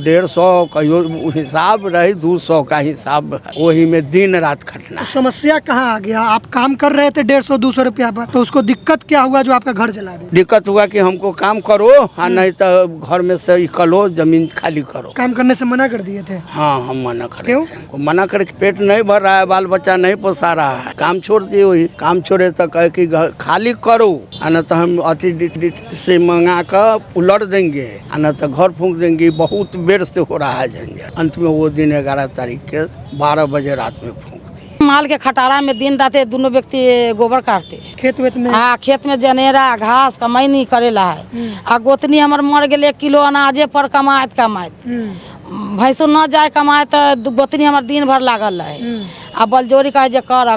150 कहियो हिसाब रही, 200 का हिसाब, वही में दिन रात खटना। समस्या कहाँ आ गया? आप काम कर रहे थे 150-200 रुपया पर, तो उसको दिक्कत क्या हुआ जो आपका घर जला दिया? दिक्कत हुआ कि हमको काम करो और नहीं तो घर में से निकलो, जमीन खाली करो। काम करने से मना कर दिए थे? हाँ, हम मना कर। क्यों? मना करके पेट नहीं भर रहा है, बाल बच्चा नहीं पोसा रहा है, काम छोड़ दिए। वही काम छोड़े तो कहे कि खाली करो, न तो हम अति से मंगा कर उलट देंगे, न तो घर फूंक देंगे। बहुत बेर से हो रहा है झंझट। अंत में वो दिन 11 तारीख के 12 बजे रात में फूंक दी। माल के खटारा में दिन रात दोनों व्यक्ति गोबर काटते खेत वेत में? हाँ, खेत में जनेरा घास कमाई नहीं करेला है। आ गोतनी हमर मर गए 1 किलो अनाजे पर कमात भैंसो न जाए कमाए तो गोतनी हमार दिन भर लागल रहे। अब बलजोरी कहे जे कर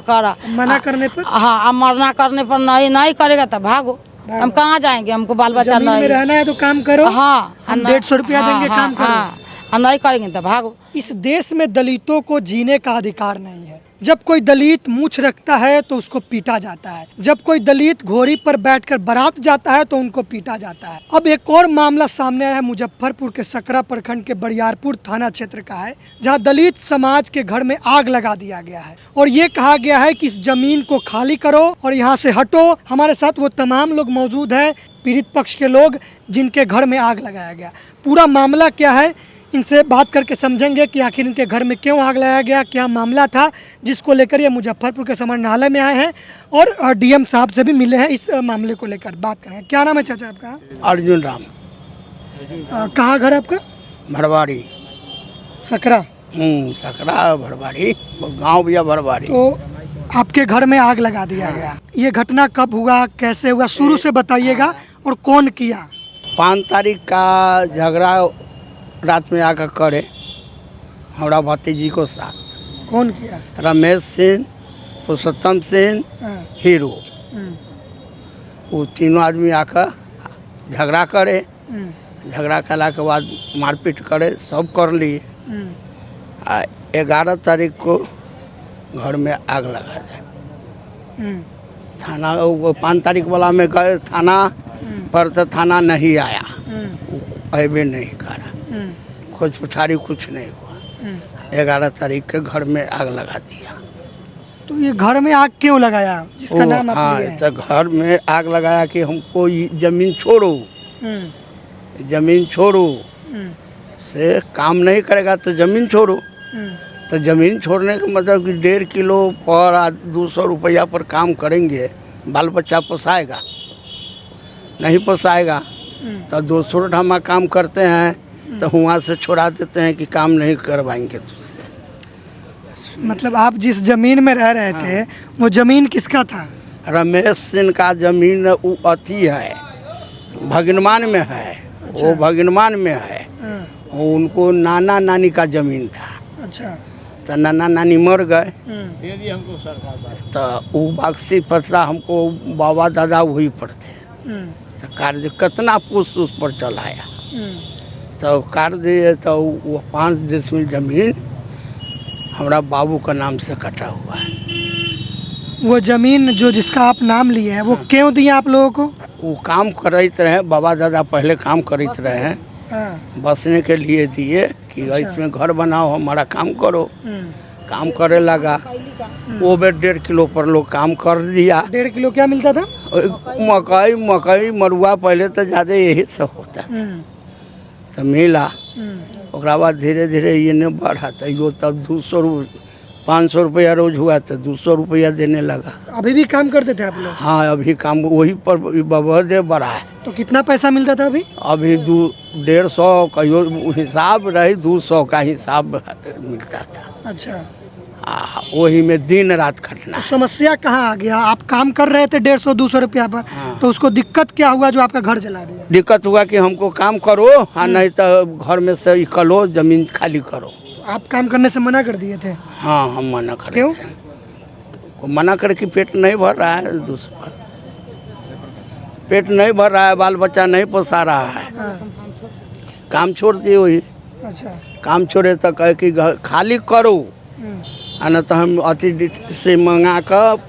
मना करने पर? हाँ, अब मना करने पर नहीं करेगा तो भागो। हम कहाँ जाएंगे, हमको बाल बच्चा जमीन में रहना है तो काम करो। हाँ, 150 रुपया देंगे, काम करो। हाँ, नहीं करेंगे तो भागो। इस देश में दलितों को जीने का अधिकार नहीं है। जब कोई दलित मूछ रखता है तो उसको पीटा जाता है। जब कोई दलित घोड़ी पर बैठकर बारात जाता है तो उनको पीटा जाता है। अब एक और मामला सामने आया है, मुजफ्फरपुर के सकरा प्रखंड के बरियारपुर थाना क्षेत्र का है, जहां दलित समाज के घर में आग लगा दिया गया है और ये कहा गया है कि इस जमीन को खाली करो और यहाँ से हटो। हमारे साथ वो तमाम लोग मौजूद है, पीड़ित पक्ष के लोग जिनके घर में आग लगाया गया। पूरा मामला क्या है, इनसे बात करके समझेंगे कि आखिर इनके घर में क्यों आग लगाया गया, क्या मामला था जिसको लेकर ये मुजफ्फरपुर के समाहरणालय में आए हैं और डीएम साहब से भी मिले हैं। इस मामले को लेकर बात करेंगे। क्या नाम है चाचा आपका? अर्जुन राम। कहाँ घर है आपका? भरवाड़ी। सकरा? सकरा भरवाड़ी, गाँव भैया भरवाड़ी। तो आपके घर में आग लगा दिया गया, ये घटना कब हुआ, कैसे हुआ, शुरू से बताइएगा और कौन किया? 5 तारीख का झगड़ा रात में आकर करे हमारा भतीजी को साथ। कौन किया? रमेश सिंह, पुरुषोत्तम सिंह, हीरो, वो तीनों आदमी आकर झगड़ा करे। झगड़ा करला के बाद मारपीट करे, सब कर लिए। 11 तारीख को घर में आग लगा दे। थाना 5 तारीख वाला में गए थाना पर, तो थाना नहीं आया, अबे नहीं करा, खोज पुछारी कुछ नहीं हुआ। 11 तारीख के घर में आग लगा दिया। तो ये घर में आग क्यों लगाया जिसका नाम आप लिए हैं? तो घर में आग लगाया कि हमको जमीन छोड़ो, जमीन छोड़ो, से काम नहीं करेगा तो जमीन छोड़ो। तो जमीन छोड़ने का मतलब कि 1.5 किलो पर 200 रुपया पर काम करेंगे, बाल बच्चा पोसाएगा नहीं पोसाएगा। तो 200 ढामा काम करते हैं तो वहाँ से छोड़ा देते हैं कि काम नहीं करवाएंगे तुझसे। मतलब आप जिस जमीन में रह रहे थे वो जमीन किसका था? रमेश सिंह का जमीन वो अथी है, भगनमान में है। अच्छा। वो भगनमान में है। वो उनको नाना नानी का जमीन था। अच्छा। तो नाना नानी मर गए तो वो बक्सी पड़ता हमको, बाबा दादा वही पड़ते। तो कार्य कितना पुष्ट उस पर चलाया, तो काट दिए। तो वो 5 डिसमिल जमीन हमारा बाबू का नाम से कटा हुआ है। वो जमीन जो जिसका आप नाम लिए हैं वो क्यों दिया आप लोगों को? वो काम करते रहे, बाबा दादा पहले काम करते रहे हैं, बसने के लिए दिए कि इसमें घर बनाओ, हमारा काम करो। काम करे लगा, वो भी 1.5 किलो पर लोग काम कर दिया। 1.5 किलो क्या मिलता था? मकई मरुआ पहले तो ज़्यादा यही सब होता था, तो मिला। ओकरा बाद धीरे धीरे ये नहीं बढ़ा, तो यो तब 500 रुपया रोज हुआ तो 200 रुपया देने लगा। अभी भी काम करते थे आप लोग? हाँ, अभी काम वही पर बहुत बढ़ा है। तो कितना पैसा मिलता था अभी? अभी 150 कहियो हिसाब रही, 200 का हिसाब मिलता था। अच्छा। वही में दिन रात खटना। तो समस्या कहाँ आ गया? आप काम कर रहे थे 150-200 रुपया पर, तो उसको दिक्कत क्या हुआ जो आपका घर जला दिया? दिक्कत हुआ कि हमको काम करो और नहीं तो घर में से निकलो, जमीन खाली करो। आप काम करने से मना कर दिए थे? हाँ, हम मना कर। क्यों? मना कर कि पेट नहीं भर रहा है, दूसरा पेट नहीं भर रहा है, बाल बच्चा नहीं पोसा रहा है। काम छोड़ दिए। वही अच्छा। काम छोड़े तो कहे कि खाली करो, न तो हम अति से मंगा कर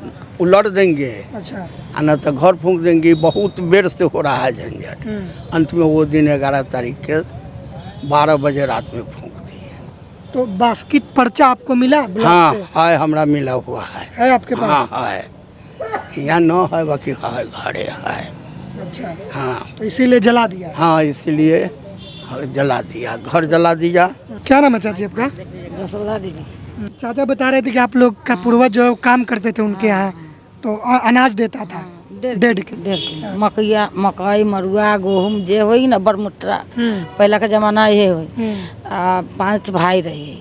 उलट देंगे। अच्छा। न तो घर फूंक देंगे। बहुत बेर से हो रहा है झंझट। अंत में वो दिन 11 तारीख के 12 बजे रात में फूंक दिए। तो बास्किट पर्चा आपको मिला ब्लॉक हाँ से? है, हमरा मिला हुआ है आपके पास? हाँ है, यहाँ न है बाकी है, घरे है। अच्छा, हाँ तो इसीलिए जला दिया। हाँ, इसलिए जला दिया, घर जला दिया। क्या नाम है चाची आपका? जसोदा देवी। चाचा बता रहे थे कि आप लोग का पूर्वज जो काम करते थे उनके यहाँ, तो अनाज देता था डेढ़ के। मकई मरुआ गेहूँ जे होई ना बरमुट्रा, पहला के जमाना ये होई। 5 भाई रही,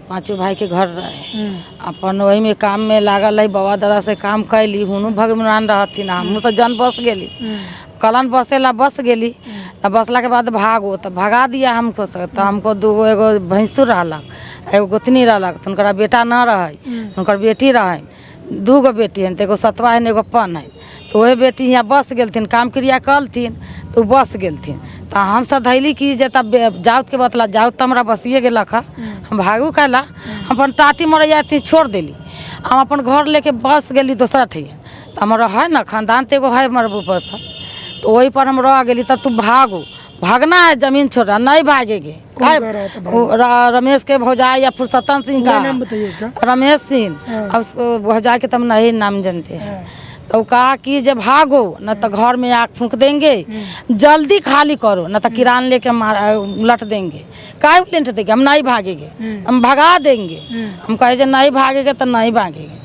5 भाई के घर रहे, अपन वही में काम में लागल रही। बाबा दादा से काम कैली, हुनू भगवान रहथिन, हमहूँ तो जन बस गेली, कलन बसेला बस गेली। तब बसला के बाद भागो तो भगा दिया हमको से। तो हमको दूगो एगो भैंसुर रहलक, एगो गोतनी रहलक, तो उनका बेटा न रहे, उनकर बेटी रहे, 2 बेटी हैं, तो एगो सतवा है एगो पन है। तो वही बेटी यहाँ बस गेलथिन, काम क्रिया कलथिन, तो बस गेलथिन। तो हम सब धैली कि जे तब जाउत के बतला, जाउत तो हमरा बसिए गेलक है, हम भागू कैला, हम अपन टाटी मरैया थी छोड़ देली, हम अपन घर लेके बस गेली दूसरा ठिया। तो हमारा है ना खानदान तो एगो है हमारे ऊपर से, तो वही पर हम रह गेली। तब तू भागो, भागना है, जमीन छोड़ा नहीं भागेंगे। रमेश के भौजाई या पुरुषोत्तम सिंह का, रमेश सिंह, अब उसको भौजाई के तब नहीं नाम जानते हैं। तो कहा कि जब भागो न तो घर में आग फूंक देंगे, जल्दी खाली करो न तो किरान लेके उलट देंगे। काहे उलट देंगे, हम नहीं भागेंगे, हम भगा देंगे। हम कहे जे नहीं भागेंगे तो नहीं भागेंगे,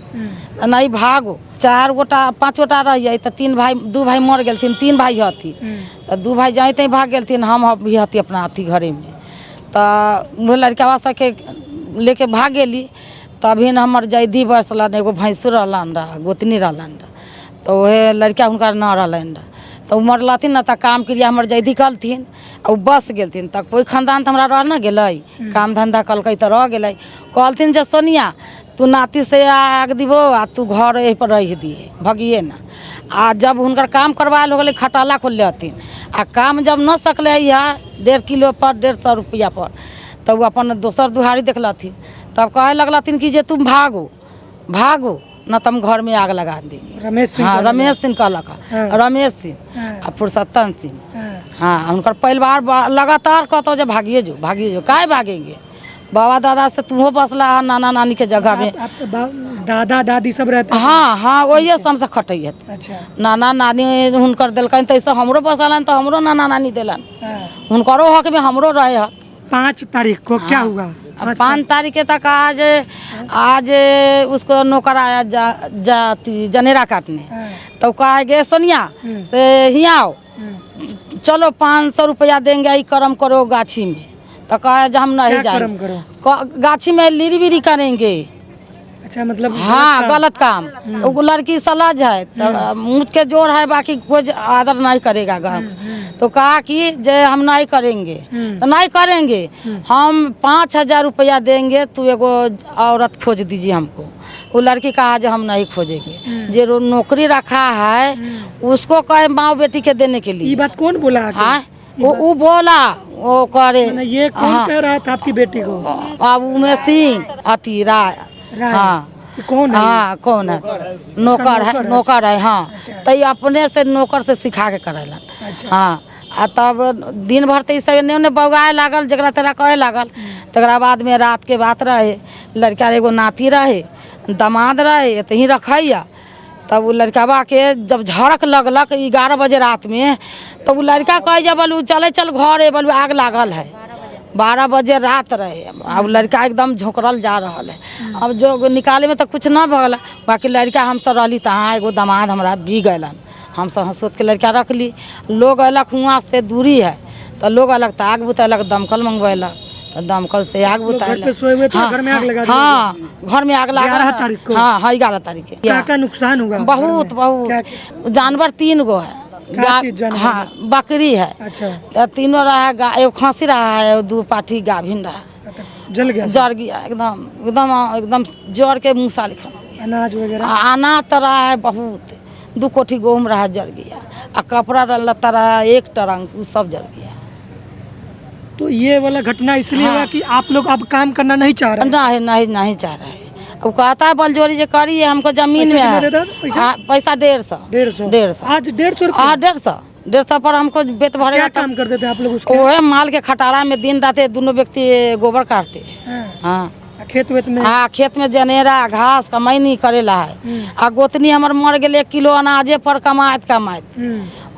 तो नहीं भागो। 4 गोटा 5 गोटा रह जाए तो 2 भाई मर गेलथिन, 3 भाई हथी, तो 2 भाई जाते भाग गेलथिन, हम भी हती अपना अथी घरे में। तो वो लड़का सबके लेके भाग गेली। तभी न हमर जैदी बसलन, एगो भैंसुर रहलन रहा, गोतनी रहलन रहा, तो वह लड़का हुनका न रहलन रहा। तो मरलथिन न तो काम क्रिया हमर जैदी कलथिन, और बस गेलथिन। तक कोई खानदान तो हमरा रह न गेलै, काम धंधा कलकै तो रह गेलै। कहलथिन जे सोनिया तू नाती से आग दिबो आ तू घर यही पर रह दिए, भगिए ना। आ जब हुनकर काम करवायल हो गए, खटाला खोल हथिन, आ काम जब न सकले है 1.5 किलो पर 150 रुपया पर, तब वो अपन दोसर दुहारी देखलथिन। तब कहे लगलथिन कि जे तुम भागो भागो न तुम घर में आग लगा देंगे। रमेश सिंह? हाँ, रमेश सिंह कहलक, रमेश सिंह आ पुरुषोत्तम सिंह। हाँ, उनकर परिवार लगातार कहते जो भागिए जो भागिए जो, काहे भागेंगे। बाबा दादा से तुहो बसला है नाना नानी के जगह में, दादा दादी सब रहते? हाँ हाँ, वही सबसे खटै है। अच्छा, नाना नानी हुनकर दिलकन, तैसे हमरो बसलन, तो हमरो नाना नानी दिलन, हुनकरो हक में हमरो रहे हक। 5 तारीख को क्या हुआ? 5 तारीख के तक आज उसको नौकर आया जाती जनेरा काटने। तो कहा गे सोनिया से ही आओ, चलो 500 रुपया देंगे, ये कर्म करो गाछी में। तो कहा जब हम नहीं जाएंगे, गाछी में लीरी बीरी करेंगे। अच्छा, मतलब हाँ, गलत काम। वो लड़की सलज है, तो मुझ के जोर है, बाकी कोई आदर नहीं करेगा घर। तो कहा कि जे हम नहीं करेंगे, तो नहीं करेंगे, हम 5000 रुपया देंगे, तू एगो औरत खोज दीजिए हमको। वो लड़की कहा जो हम नहीं खोजेंगे, जे नौकरी रखा है उसको कहे माँ बेटी के देने के लिए। ये बात कौन बोला? हाँ, वो बोला, वो करे। ये कौन कह रहा था आपकी बेटी को? अब उमेश सिंह अति राय। हाँ, कौन है? हाँ, कौन है? नौकर है, नौकर है। हाँ, तो ये अपने से नौकर से सिखा के करेलन। हाँ, आ तब दिन भर तो सब एने बौगाए लागल, जरा तेरा कहे लागल। तकरा बाद में रात के बात रहे, लड़का एगो नाती रहे, दामाद रहे, यही रखैया। तब वो लड़का के जब झड़क लगलक 11 बजे रात में, तो वो लड़का कहे जब बोलू चले चल घर, बोलू आग लागल है। 12 बजे रात रहे, अब लड़का एकदम झोंकरल जा रहा है। अब जो निकाले में तो कुछ न भगल, बाकी लड़का हम सब रही, तहाँ एगो दामाद हमारा भी गलन। हम सब सोच के लड़का रख ली। लोग अलग हुआ से दूरी है, तो लोग अलग तो आग बुतैलक, दमकल मंगवैलक, तो दमकल से आग बुतैलक। हाँ, घर में आग लगा, हाँ, घर में आग लगा। 11 तारीख को? हाँ हाँ, 11 तारीख के। क्या नुकसान हुआ? बहुत बहुत। जानवर 3 गो है। हाँ, बकरी है। अच्छा, तो 3 रहा है, एगो खसी रहा है, 2 पाठी गाभिन रहा, जल गया, जर गया एकदम एकदम एकदम जर के मूसा लिखा। अनाज वगैरह? अनाज तो रहा है बहुत, 2 कोठी गेहूँ रहा, जर गया। आ कपड़ा लत्ता रहा 1 टरंग, वो सब जल गया। तो ये वाला घटना इसलिए हुआ कि आप लोग अब काम करना नहीं चाह रहे? नहीं नहीं नहीं चाह रहे। वो कहता है बलजोरी जो करिए, हमको जमीन में है। पैसा 150। 150? आज 150? हाँ, 150 150 पर हमको पेट क्या भरेगा। काम करते थे आप लोग उसके? वो है माल के खटारा में दिन रात दोनों व्यक्ति गोबर काटते। हाँ। हाँ खेत वेत में? हाँ, खेत में जनेरा घास कमाई नहीं करेला है। आ गोतनी हमर मर गेले 1 किलो अनाजे पर कमात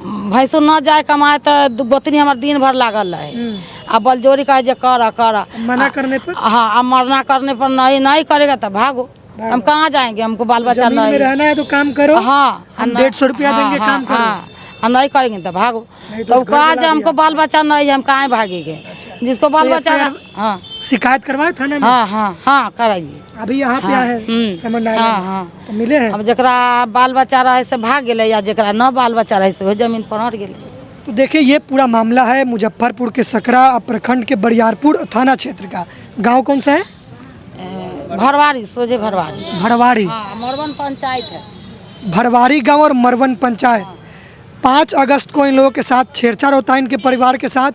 भैंसो न जाए कमाए तो गोतनी हमर दिन भर लागल रहे। आ बलजोरी कहे जे कर मना करने पर? हाँ, अब मरना करने पर नहीं करेगा तो भागो। हम कहाँ जाएंगे, हमको बाल बच्चा जमीन में नहीं। रहना है तो काम करो। हाँ, हम 150 रुपया देंगे, काम करो। हाँ, नहीं करेंगे तो भागो। नहीं तो घर कहा जला जो हमको दिया। बाल बच्चा नहीं है, हम कहाँ भागेंगे। जिसको बाल तो बच्चा FIR हाँ शिकायत करवाए थाने में? हाँ कराइए। अभी यहाँ पे हाँ, आए समन्वय हाँ। तो मिले हैं? अब जरा बाल बच्चा रहे से भाग गए या जरा न बाल बच्चा रहे से वो जमीन पर हट गए। तो देखिए ये पूरा मामला है मुजफ्फरपुर के सकरा प्रखंड के बरियारपुर थाना क्षेत्र का। गांव कौन सा है? भरवारी, सोझे भरवारी। भरवारी। हाँ, मरवन पंचायत है। भरवारी गांव और मरवन पंचायत। 5 अगस्त को इन लोगों के साथ छेड़छाड़ होता है इनके परिवार के साथ,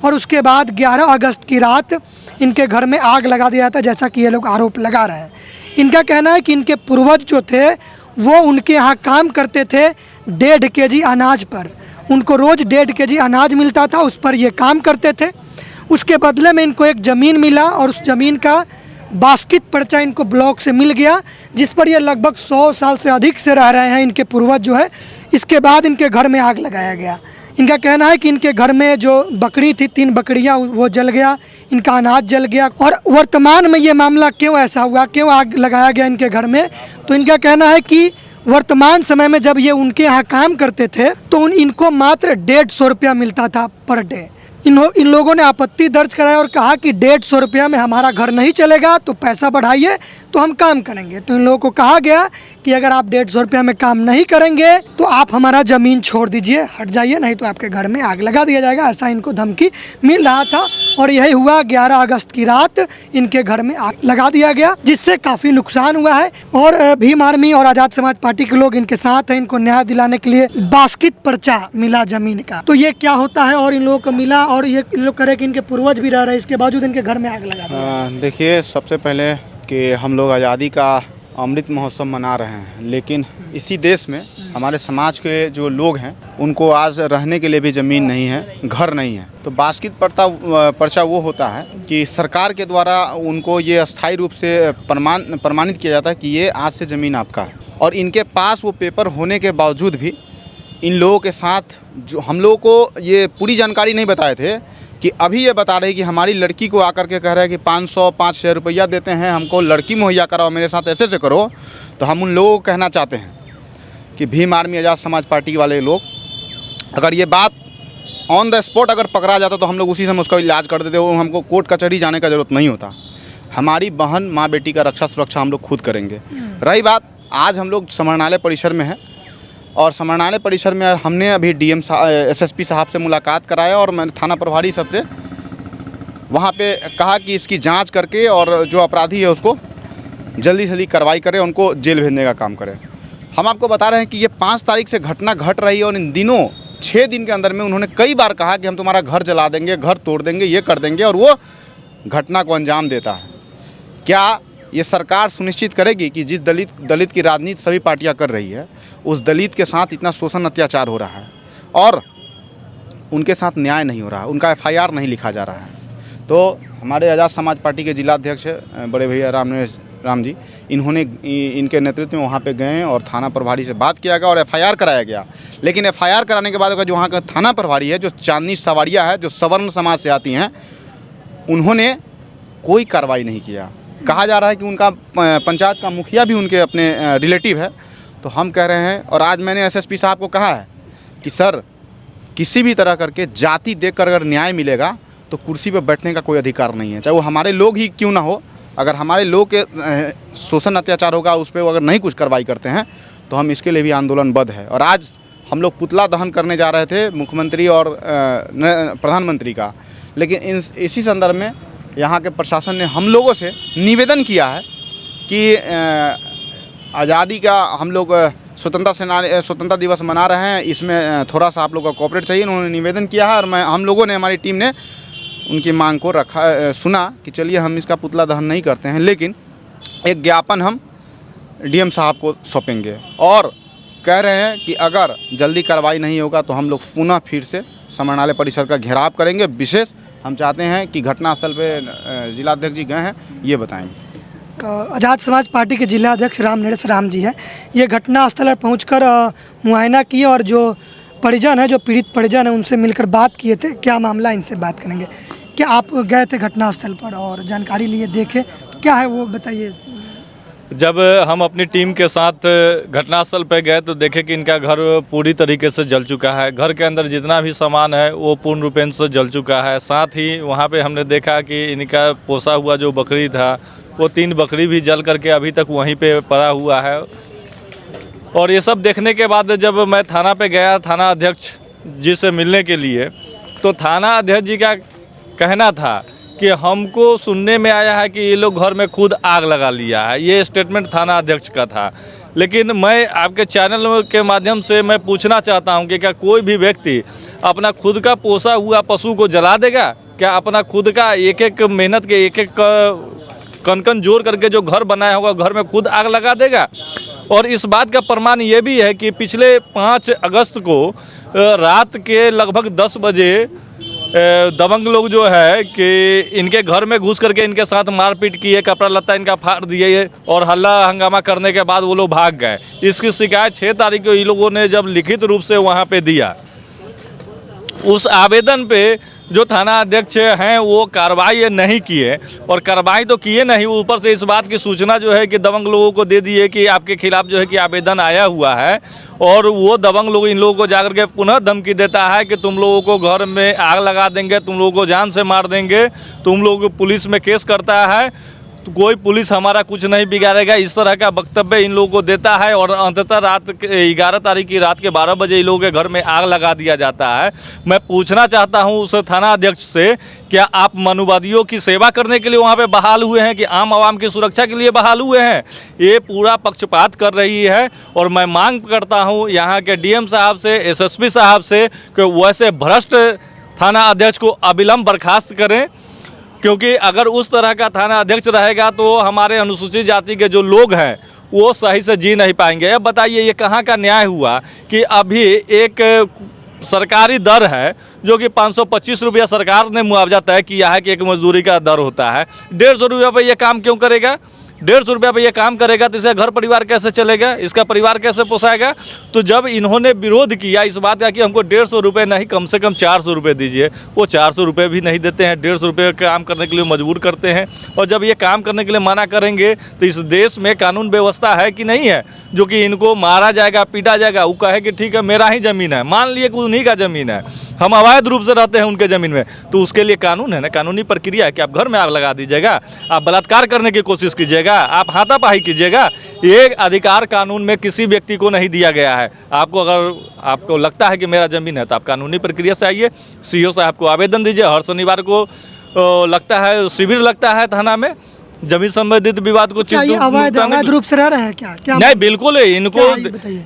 और उसके बाद 11 अगस्त की रात इनके घर में आग लगा दिया जाता है, जैसा कि ये लोग आरोप लगा रहे हैं। इनका कहना है कि इनके पूर्वज जो थे वो उनके यहाँ काम करते थे 1.5 kg अनाज पर। उनको रोज़ 1.5 kg अनाज मिलता था, उस पर ये काम करते थे। उसके बदले में इनको एक ज़मीन मिला और उस ज़मीन का बास्कित पर्चा इनको ब्लॉक से मिल गया, जिस पर ये लगभग 100 साल से अधिक से रह रहे हैं इनके पूर्वज जो है। इसके बाद इनके घर में आग लगाया गया। इनका कहना है कि इनके घर में जो बकरी थी, 3 बकरियां, वो जल गया, इनका अनाज जल गया। और वर्तमान में ये मामला क्यों ऐसा हुआ, क्यों आग लगाया गया इनके घर में, तो इनका कहना है कि वर्तमान समय में जब ये उनके यहाँ काम करते थे तो इनको मात्र 150 रुपया मिलता था पर डे। इन लोगों ने आपत्ति दर्ज कराया और कहा कि 150 रुपया में हमारा घर नहीं चलेगा, तो पैसा बढ़ाइए तो हम काम करेंगे। तो इन लोगों को कहा गया कि अगर आप 150 रुपया में काम नहीं करेंगे तो आप हमारा ज़मीन छोड़ दीजिए, हट जाइए, नहीं तो आपके घर में आग लगा दिया जाएगा। ऐसा इनको धमकी मिल रहा था और यही हुआ। 11 अगस्त की रात इनके घर में आग लगा दिया गया, जिससे काफ़ी नुकसान हुआ है। और भीम आर्मी और आज़ाद समाज पार्टी के लोग इनके साथ हैं। इनको न्याय दिलाने के लिए बास्कित पर्चा मिला ज़मीन का। तो ये क्या होता है और इन लोगों को मिला, और ये इन लोग करे कि इनके पूर्वज भी रह रहे हैं, इसके बावजूद इनके घर में आग लगा दिया। देखिए, सबसे पहले कि हम लोग आज़ादी का अमृत महोत्सव मना रहे हैं, लेकिन इसी देश में हमारे समाज के जो लोग हैं उनको आज रहने के लिए भी ज़मीन नहीं है, घर नहीं है। तो बास्कित पर्चा वो होता है कि सरकार के द्वारा उनको ये अस्थायी रूप से प्रमाणित किया जाता है कि ये आज से ज़मीन आपका है। और इनके पास वो पेपर होने के बावजूद भी इन लोगों के साथ जो हम लोगों को ये पूरी जानकारी नहीं बताए थे कि अभी ये बता रहे कि हमारी लड़की को आकर के कह रहे हैं कि 500-5,000 रुपया देते हैं, हमको लड़की मुहैया कराओ, मेरे साथ ऐसे करो। तो हम उन लोगों को कहना चाहते हैं कि भीम आर्मी आज़ाद समाज पार्टी वाले लोग, अगर ये बात ऑन द स्पॉट अगर पकड़ा जाता तो हम लोग उसी समय उसका इलाज कर देते। वो हमको कोर्ट कचहरी जाने का ज़रूरत नहीं होता। हमारी बहन माँ बेटी का रक्षा सुरक्षा हम लोग खुद करेंगे। रही बात, आज हम लोग समरणालय परिसर में हैं और समरणालय परिसर में हमने अभी DM SSP साहब से मुलाकात कराया और मैंने थाना प्रभारी सबसे वहाँ पे कहा कि इसकी जांच करके और जो अपराधी है उसको जल्दी से जल्दी कार्रवाई करें, उनको जेल भेजने का काम करें। हम आपको बता रहे हैं कि ये 5 तारीख से घटना घट रही है और इन दिनों 6 दिन के अंदर में उन्होंने कई बार कहा कि हम तुम्हारा घर जला देंगे, घर तोड़ देंगे, ये कर देंगे, और वो घटना को अंजाम देता है। क्या ये सरकार सुनिश्चित करेगी कि जिस दलित की राजनीति सभी पार्टियां कर रही है, उस दलित के साथ इतना शोषण अत्याचार हो रहा है और उनके साथ न्याय नहीं हो रहा है, उनका FIR नहीं लिखा जा रहा है? तो हमारे आज़ाद समाज पार्टी के जिलाध्यक्ष बड़े भैया राम जी, इन्होंने इनके नेतृत्व में वहाँ पे गए और थाना प्रभारी से बात किया गया और FIR कराया गया। लेकिन FIR कराने के बाद जो वहाँ का थाना प्रभारी है, जो चांदनी सवारिया है, जो सवर्ण समाज से आती हैं, उन्होंने कोई कार्रवाई नहीं किया। कहा जा रहा है कि उनका पंचायत का मुखिया भी उनके अपने रिलेटिव है। तो हम कह रहे हैं, और आज मैंने SSP साहब को कहा है कि सर, किसी भी तरह करके जाति देखकर अगर न्याय मिलेगा तो कुर्सी पर बैठने का कोई अधिकार नहीं है, चाहे वो हमारे लोग ही क्यों ना हो। अगर हमारे लोग के शोषण अत्याचार होगा, उस पर अगर नहीं कुछ कार्रवाई करते हैं तो हम इसके लिए भी आंदोलनबद्ध है। और आज हम लोग पुतला दहन करने जा रहे थे मुख्यमंत्री और प्रधानमंत्री का, लेकिन इसी संदर्भ में यहाँ के प्रशासन ने हम लोगों से निवेदन किया है कि आज़ादी का हम लोग स्वतंत्रता दिवस मना रहे हैं, इसमें थोड़ा सा आप लोग का कोऑपरेट चाहिए। उन्होंने निवेदन किया है और हम लोगों ने, हमारी टीम ने उनकी मांग को सुना कि चलिए हम इसका पुतला दहन नहीं करते हैं, लेकिन एक ज्ञापन हम DM साहब को सौंपेंगे और कह रहे हैं कि अगर जल्दी कार्रवाई नहीं होगा तो हम लोग पुनः फिर से समाहरणालय परिसर का घेराव करेंगे। विशेष हम चाहते हैं कि घटनास्थल पे जिलाध्यक्ष जी गए हैं, ये बताएंगे। आज़ाद समाज पार्टी के जिला अध्यक्ष राम नरेश राम जी हैं। ये घटनास्थल पर पहुंचकर मुआयना किए और जो परिजन है, जो पीड़ित परिजन है, उनसे मिलकर बात किए थे। क्या मामला, इनसे बात करेंगे। क्या आप गए थे घटनास्थल पर और जानकारी लिए, देखे, क्या है वो बताइए। जब हम अपनी टीम के साथ घटनास्थल पर गए तो देखे कि इनका घर पूरी तरीके से जल चुका है। घर के अंदर जितना भी सामान है वो पूर्ण रूपेण से जल चुका है। साथ ही वहाँ पे हमने देखा कि इनका पोसा हुआ जो बकरी था, वो 3 बकरी भी जल करके अभी तक वहीं पे पड़ा हुआ है। और ये सब देखने के बाद जब मैं थाना पे गया, थाना अध्यक्ष जी से मिलने के लिए, तो थाना अध्यक्ष जी का कहना था कि हमको सुनने में आया है कि ये लोग घर में खुद आग लगा लिया है। ये स्टेटमेंट थाना अध्यक्ष का था। लेकिन मैं आपके चैनल के माध्यम से मैं पूछना चाहता हूं कि क्या कोई भी व्यक्ति अपना खुद का पोसा हुआ पशु को जला देगा? क्या अपना खुद का एक एक मेहनत के एक एक कन जोड़ करके जो घर बनाया होगा, घर में खुद आग लगा देगा? और इस बात का प्रमाण ये भी है कि पिछले 5 अगस्त को रात के लगभग 10 बजे दबंग लोग जो है कि इनके घर में घुस करके इनके साथ मारपीट किए, कपड़ा लत्ता इनका फाड़ दिए और हल्ला हंगामा करने के बाद वो लोग भाग गए। इसकी शिकायत 6 तारीख को इन लोगों ने जब लिखित रूप से वहाँ पे दिया, उस आवेदन पे जो थाना अध्यक्ष हैं वो कार्रवाई नहीं किए। और कार्रवाई तो किए नहीं, ऊपर से इस बात की सूचना जो है कि दबंग लोगों को दे दी है कि आपके खिलाफ जो है कि आवेदन आया हुआ है। और वो दबंग लोग इन लोगों को जाकर के पुनः धमकी देता है कि तुम लोगों को घर में आग लगा देंगे, तुम लोगों को जान से मार देंगे, तुम लोगों को पुलिस में केस करता है, तो कोई पुलिस हमारा कुछ नहीं बिगाड़ेगा। इस तरह का वक्तव्य इन लोगों को देता है। और अंततः रात 11 तारीख की रात के 12 बजे इन लोगों के घर में आग लगा दिया जाता है। मैं पूछना चाहता हूं उस थाना अध्यक्ष से, क्या आप मानववादियों की सेवा करने के लिए वहां पे बहाल हुए हैं कि आम आवाम की सुरक्षा के लिए बहाल हुए हैं? ये पूरा पक्षपात कर रही है। और मैं मांग करता हूँ यहाँ के DM साहब से, SSP साहब से कि वैसे भ्रष्ट थाना अध्यक्ष को अविलंब बर्खास्त करें। क्योंकि अगर उस तरह का थाना अध्यक्ष रहेगा तो हमारे अनुसूचित जाति के जो लोग हैं वो सही से जी नहीं पाएंगे। अब बताइए ये कहाँ का न्याय हुआ कि अभी एक सरकारी दर है जो कि 525 रुपया सरकार ने मुआवजा तय किया है कि एक मजदूरी का दर होता है। 150 रुपया पर यह काम क्यों करेगा? 150 रुपया पर यह काम करेगा तो इसका घर परिवार कैसे चलेगा? इसका परिवार कैसे पोसाएगा? तो जब इन्होंने विरोध किया इस बात का कि हमको 150 रुपये नहीं, कम से कम 400 रुपये दीजिए, वो 400 रुपये भी नहीं देते हैं। 150 रुपये काम करने के लिए मजबूर करते हैं। और जब ये काम करने के लिए मना करेंगे तो इस देश में कानून व्यवस्था है कि नहीं है जो कि इनको मारा जाएगा, पीटा जाएगा? वो कहे कि ठीक है मेरा ही ज़मीन है, मान लिए कि उन्हीं का ज़मीन है, हम अवैध रूप से रहते हैं उनके ज़मीन में, तो उसके लिए कानून है ना, कानूनी प्रक्रिया है कि आप घर में आग लगा दीजिएगा, आप बलात्कार करने की कोशिश कीजिएगा, आप हाथापाई कीजिएगा। ये अधिकार कानून में किसी व्यक्ति को नहीं दिया गया है। आपको अगर आपको लगता है कि मेरा ज़मीन है तो आप कानूनी प्रक्रिया से आइए, CO साहब को आवेदन दीजिए। हर शनिवार को लगता है शिविर लगता है थाना में जमीन संबंधित विवाद को अवैध रूप से रह रहे हैं क्या? नहीं, बिल्कुल इनको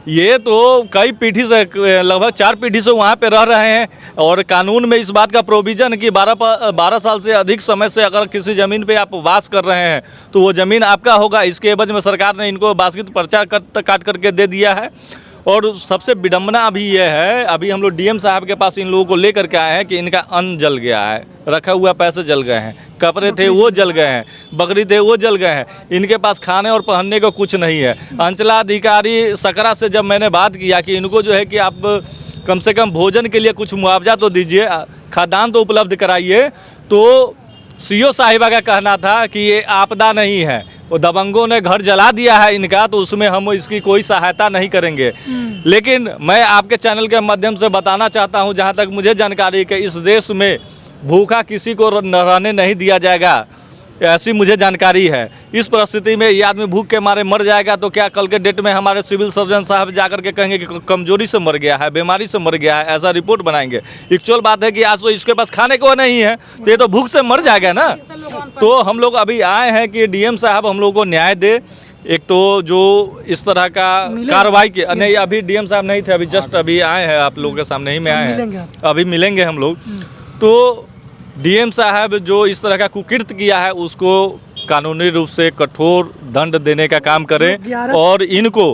ये तो कई पीढ़ी से, लगभग 4 पीढ़ी से वहाँ पे रह रहे हैं। और कानून में इस बात का प्रोविजन कि 12 साल से अधिक समय से अगर किसी ज़मीन पे आप वास कर रहे हैं तो वो ज़मीन आपका होगा। इसके एवज में सरकार ने इनको बासगित पर्चा काट करके दे दिया है। और सबसे विडम्बना अभी ये है, अभी हम लोग DM साहब के पास इन लोगों को लेकर के आए हैं कि इनका अन्न जल गया है, रखा हुआ पैसे जल गए हैं, कपड़े थे वो जल गए हैं, बकरी थे वो जल गए हैं, इनके पास खाने और पहनने को कुछ नहीं है। अंचलाधिकारी सकरा से जब मैंने बात किया कि इनको जो है कि आप कम से कम भोजन के लिए कुछ मुआवजा तो दीजिए, खाद्यान्न तो उपलब्ध कराइए, तो CO साहिबा का कहना था कि ये आपदा नहीं है, वो दबंगों ने घर जला दिया है इनका, तो उसमें हम इसकी कोई सहायता नहीं करेंगे। लेकिन मैं आपके चैनल के माध्यम से बताना चाहता हूं, जहां तक मुझे जानकारी है कि इस देश में भूखा किसी को रहने नहीं दिया जाएगा, ऐसी मुझे जानकारी है। इस परिस्थिति में ये आदमी भूख के मारे मर जाएगा तो क्या कल के डेट में हमारे सिविल सर्जन साहब जाकर के कहेंगे कि कमजोरी से मर गया है, बीमारी से मर गया है, ऐसा रिपोर्ट बनाएंगे? एक्चुअल बात है कि आज तो इसके पास खाने को नहीं है तो ये तो भूख से मर जाएगा ना। तो हम लोग अभी आए हैं कि DM साहब हम लोग को न्याय दे। एक तो जो इस तरह का कार्रवाई की, नहीं अभी DM साहब नहीं थे, अभी जस्ट अभी आए हैं, आप लोगों के सामने ही में आए हैं, अभी मिलेंगे हम लोग। तो DM साहब जो इस तरह का कुकृत्य किया है उसको कानूनी रूप से कठोर दंड देने का काम करें और इनको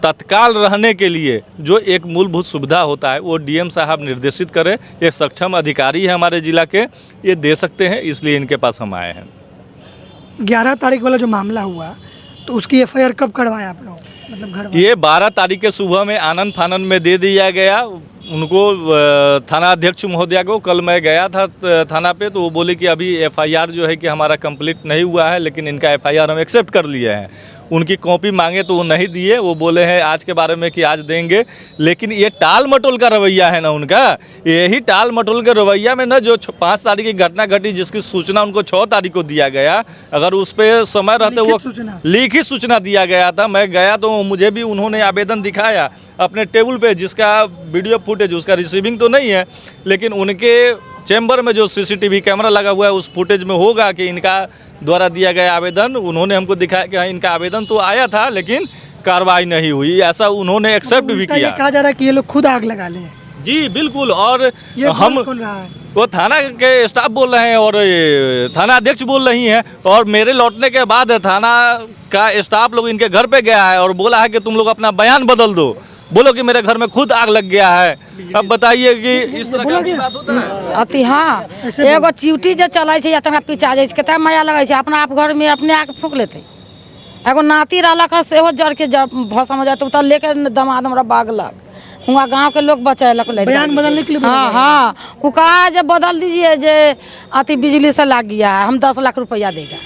तत्काल रहने के लिए जो एक मूलभूत सुविधा होता है वो डीएम साहब निर्देशित करें। एक सक्षम अधिकारी है हमारे ज़िला के, ये दे सकते हैं, इसलिए इनके पास हम आए हैं। 11 तारीख वाला जो मामला हुआ तो उसकी एफआईआर कब करवाया आप लोग, मतलब घर वाले? ये 12 तारीख के सुबह में आनंद फानन में दे दिया गया उनको, थाना अध्यक्ष महोदया को। कल मैं गया था थाना पे, तो वो बोले कि अभी एफआईआर जो है कि हमारा कंप्लीट नहीं हुआ है, लेकिन इनका एफआईआर हम एक्सेप्ट कर लिए हैं। उनकी कॉपी मांगे तो वो नहीं दिए, वो बोले हैं आज के बारे में कि आज देंगे। लेकिन ये टाल मटोल का रवैया है ना उनका, यही टाल मटोल के रवैया में ना जो 5 तारीख की घटना घटी जिसकी सूचना उनको 6 तारीख को दिया गया, अगर उस पर समय रहते वो लिखित सूचना दिया गया था। मैं गया तो मुझे भी उन्होंने आवेदन दिखाया अपने टेबल पे, जिसका वीडियो फुटेज, उसका रिसीविंग तो नहीं है, लेकिन उनके चैम्बर में जो सीसीटीवी कैमरा लगा हुआ है उस फुटेज में होगा कि इनका द्वारा दिया गया आवेदन। उन्होंने हमको दिखाया कि हाँ इनका आवेदन तो आया था लेकिन कार्रवाई नहीं हुई, ऐसा उन्होंने एक्सेप्ट भी किया। कहा जा रहा है कि ये लोग खुद आग लगा ले। जी बिल्कुल, और ये हम कौन रहा है? वो थाना के स्टाफ बोल रहे हैं और थाना अध्यक्ष बोल रही हैं, और मेरे लौटने के बाद थाना का स्टाफ लोग इनके घर पे गया है और बोला है कि तुम लोग अपना बयान बदल दो, बोलो कि मेरे घर में खुद आग लग गया है। अब बताइए कि इस तरह का बात होता है? अति हाँ, एगो चिवटी जो चलै छै इतना पिछा जाइ छै, कते माया लगै छै, अपना आप घर में अपने आके फूंक लेते। एगो नाती रहलक है सेहो जड़ के भसम हो जाते, उतर लेके दमाद हमरा बागलक, हुआ गांव के लोग बचैलक। बयान बदलने के लिए हाँ हाँ, वो कहा जो बदल दीजिए जे अति बिजली से लग गया है, हम 10 लाख रुपया देगा,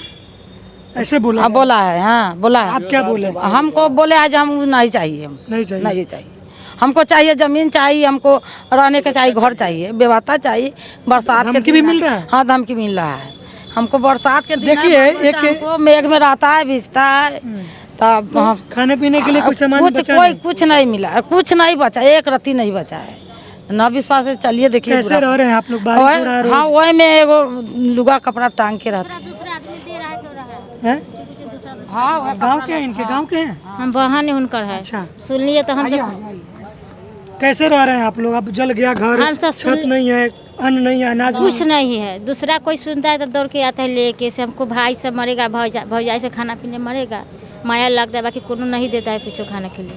ऐसे बोला? हाँ बोला है, हाँ बोला है। आप क्या बोले? हमको बोले आज हम नहीं चाहिए, हम नहीं चाहिए? नहीं चाहिए, हमको चाहिए ज़मीन चाहिए, हमको रहने के चाहिए, घर चाहिए, व्यवस्था चाहिए। बरसात के धमकी भी मिल रहा है? हाँ धमकी मिल रहा है हमको। बरसात के दिन देखिए, हमको मेघ में रहता है, भिजता है, तब खाने पीने के लिए कुछ सामान कुछ बचा कोई नहीं? कुछ नहीं मिला, कुछ नहीं बचा, एक रत्ती नहीं बचा है। न विश्वास से चलिए देखिए कैसे रह रहे हैं आप लोग? बारिश हो रहा है रोज? हाँ वही में एगो लुगा कपड़ा टांग के रहते हैं। हैं? हाँ गांव के हैं, इनके गांव के हैं? हम बहन उनकर है। अच्छा, सुनिए तो हमसे कैसे रह रहे हैं आप लोग? अब जल गया घर, हम सब छत नहीं है, अन्न नहीं है, अनाज कुछ नहीं है। दूसरा कोई सुनता है तो दौड़ के आता है लेके से, हमको भाई से मरेगा, भौजाई से खाना पीने मरेगा, माया लगता है, बाकी कोनो नहीं देता है कुछ खाने के लिए।